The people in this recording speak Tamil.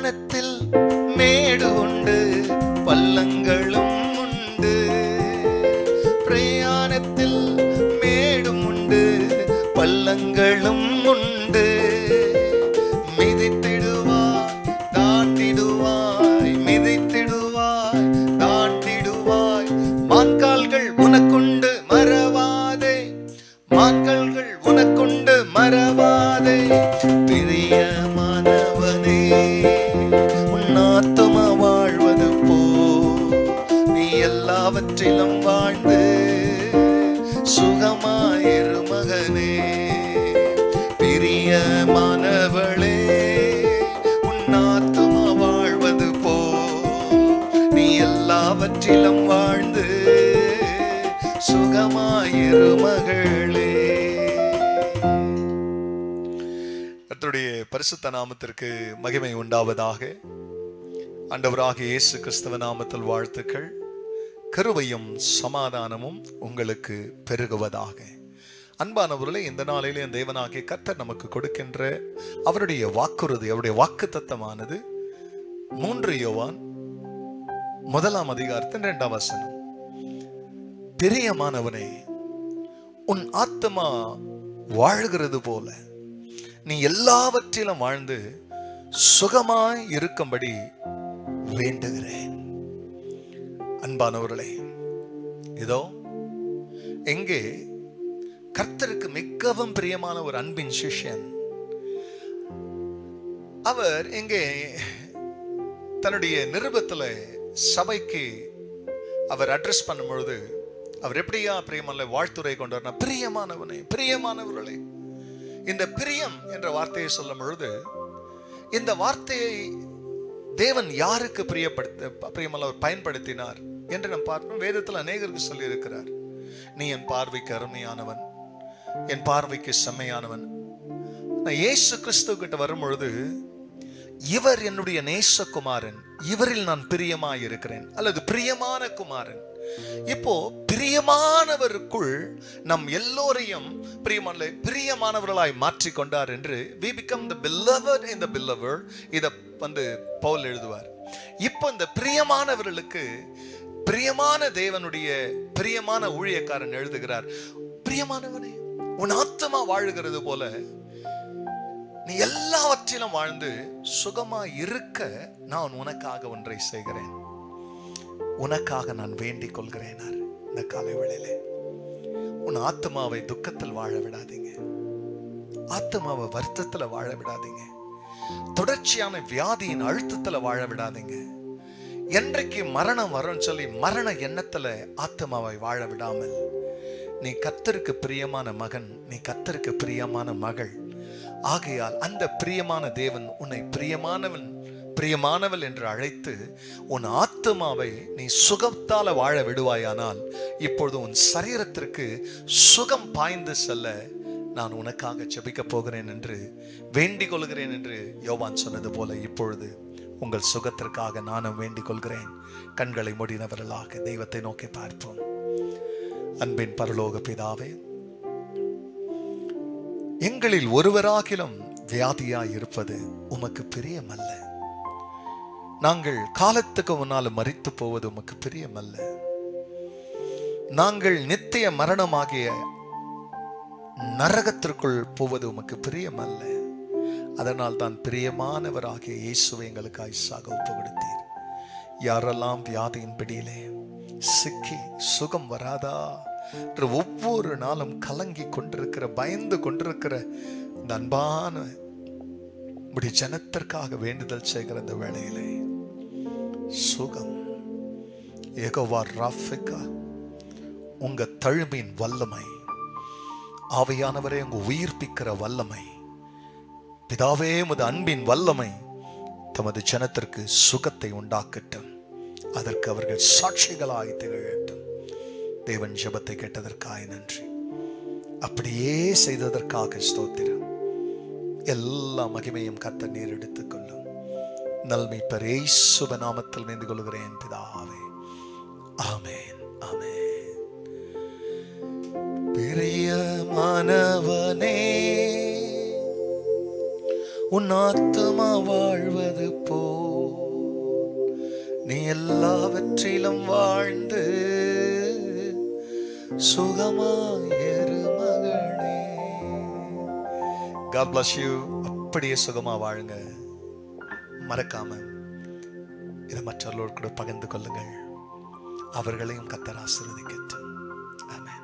பிரயாணத்தில் மேடு உண்டு, பள்ளங்களும் உண்டு. பிரயாணத்தில் மேடும் உண்டு, பள்ளங்களும் உண்டு. மிதித்திடுவாய் தாண்டிடுவாய், மிதித்திடுவாய் தாண்டிடுவாய். மான்கால்கள் உனக்குண்டு மறவாதே, மான்கால்கள் உனக்குண்டு மறவாதே. பிரியமானவனே, உன் ஆத்துமா வாழ்வது போ, நீ எல்லாவற்றிலும் வாழ்ந்து சுகமாயிரு மகனே. பிரியமானவளே, உன் ஆத்துமா வாழ்வது போ, நீ எல்லாவற்றிலும் வாழ்ந்து சுகமாயிரு மகளே. கர்த்தருடைய பரிசுத்த நாமத்திற்கு மகிமை உண்டாவதாக. ஆண்டவராகிய இயேசு கிறிஸ்துவ நாமத்தில் வாழ்த்துக்கள். கிருபையும் சமாதானமும் உங்களுக்கு பெருகுவதாக. அன்பானவர்களே, இந்த நாளிலே தேவனாகிய கர்த்தர் நமக்கு கொடுக்கின்ற அவருடைய வாக்குறுதி, அவருடைய வாக்குத்தத்தமானது 3 யோவான் 1:2 பிரியமானவனே, உன் ஆத்துமா வாழ்கிறது போல நீ எல்லாவற்றிலும் வாழ்ந்து சுகமாய் இருக்கும்படி வேண்டுகிறேன். அன்பானவர்களே, இதோ எங்கே கர்த்தருக்கு மிகவும் பிரியமான ஒரு அன்பின் சிஷ்யன். அவர் எங்கே தன்னுடைய நிருபத்தில் சபைக்கு அவர் அட்ரஸ் பண்ணும் பொழுது அவர் எப்படியா பிரியமான வாழ்த்துரை கொண்டார்? பிரியமானவனே, பிரியமானவர்களே. இந்த பிரியம் என்ற வார்த்தையை சொல்லும் பொழுது இந்த வார்த்தையை தேவன் யாருக்கு பிரியமல்ல பயன்படுத்தினார் என்று நாம் பார்ப்போம். வேதத்தில் அநேகருக்கு சொல்லி இருக்கிறார். நீ என் பார்வைக்கு அருமையானவன், என் பார்வைக்கு செம்மையானவன். நான் இயேசு கிறிஸ்து கிட்ட வரும் பொழுது இவர் என்னுடைய நேசகுமாரன், இவரில் நான் பிரியமாய் இருக்கிறேன், அல்லது பிரியமான குமாரன். இப்போ பிரியமானவருக்குள் நம் எல்லோரையும் பிரியமானவர்களாய் மாற்றிக்கொண்டார் என்று we become the beloved in the beloved. இத பவுல் எழுதுவார். இப்போ இந்த பிரியமானவர்களுக்கு பிரியமான தேவனுடைய பிரியமான ஊழியக்காரன் எழுதுகிறார். பிரியமானவனே, உன் ஆத்துமா வாழுகிறது போல நீ எல்லாவற்றிலும் வாழ்ந்து சுகமா இருக்க நான் உனக்காக ஒன்றை செய்கிறேன், உனக்காக நான் வேண்டிக் கொள்கிறேன். இந்த காலை வேளையிலே உன் ஆத்மாவை துக்கத்தில் வாழ விடாதீங்க, ஆத்மாவை வருத்தத்தில் வாழ விடாதீங்க, தொடர்ச்சியான வியாதியின் அழுத்தத்துல வாழ விடாதீங்க. என்றைக்கு மரணம் வரும் சொல்லி மரண எண்ணத்துல ஆத்மாவை வாழ விடாமல், நீ கர்த்தருக்கு பிரியமான மகன், நீ கர்த்தருக்கு பிரியமான மகள். ஆகையால் அந்த பிரியமான தேவன் உன்னை பிரியமானவள் என்று அழைத்து உன் ஆத்துமாவை நீ சுகத்தால வாழ விடுவாயானால் இப்பொழுது உன் சரீரத்திற்கு சுகம் பாய்ந்து செல்ல நான் உனக்காக ஜெபிக்க போகிறேன் என்று வேண்டிக் கொள்கிறேன் என்று யோவான் சொன்னது போல இப்பொழுது உங்கள் சுகத்திற்காக நானும் வேண்டிக் கொள்கிறேன். கண்களை மூடினவர்களாக தெய்வத்தை நோக்கி பார்ப்போம். அன்பின் பரலோக பிதாவே, எங்களில் ஒருவராகிலும் வியாதியாய் இருப்பது உமக்கு பிரியமல்ல. நாங்கள் காலத்துக்கு முன்னால் மரித்து போவது உமக்கு பிரியமல்ல. நாங்கள் நித்திய மரணமாகிய நரகத்திற்குள் போவது உமக்கு பிரியமல்ல. அதனால் தான் பிரியமானவராகிய இயேசுவை எங்களுக்காய் சாக ஒப்பு கொடுத்தீர். யாரெல்லாம் வியாதியின் பிடியிலே சிக்கி சுகம் வராதா என்று ஒவ்வொரு நாளும் கலங்கி கொண்டிருக்கிற, பயந்து கொண்டிருக்கிற இந்த அன்பான உடைய ஜனத்திற்காக வேண்டுதல் செய்கிற இந்த வேளையிலே சுகம், யெகோவா ராஃபிகா, உங்க தழும்பின் வல்லமை, ஆவியானவரே உங்க உயிர்ப்பிக்கிற வல்லமை, பிதாவே உமது அன்பின் வல்லமை தமது ஜனத்திற்கு சுகத்தை உண்டாக்கட்டும். அதற்கு அவர்கள் சாட்சிகளாய் திகழட்டும். தேவன் ஜெபத்தை கேட்டதற்காக நன்றி. அப்படியே செய்ததற்காக ஸ்தோத்திரம். எல்லா மகிமையும் கர்த்தர் நீர் எடுத்துக் கொள்ளும். நல்மீட்பர் இயேசுவின் நாமத்தில் வேண்டிக் கொள்கிறேன் பிதாவே. ஆமென், ஆமென். பிரியமானவனே, உன் ஆத்துமா வாழ்வது போ நீ எல்லாவற்றிலும் வாழ்ந்து சுகமாயிரு மகனே. God bless you. அப்படியே சுகமா வாழுங்க. மறக்காம இதை மற்றவர்களோடு கூட பகிர்ந்து கொள்ளுங்கள். அவர்களையும் கர்த்தர் ஆசீர்வதிக்கட்டும். ஆமென்.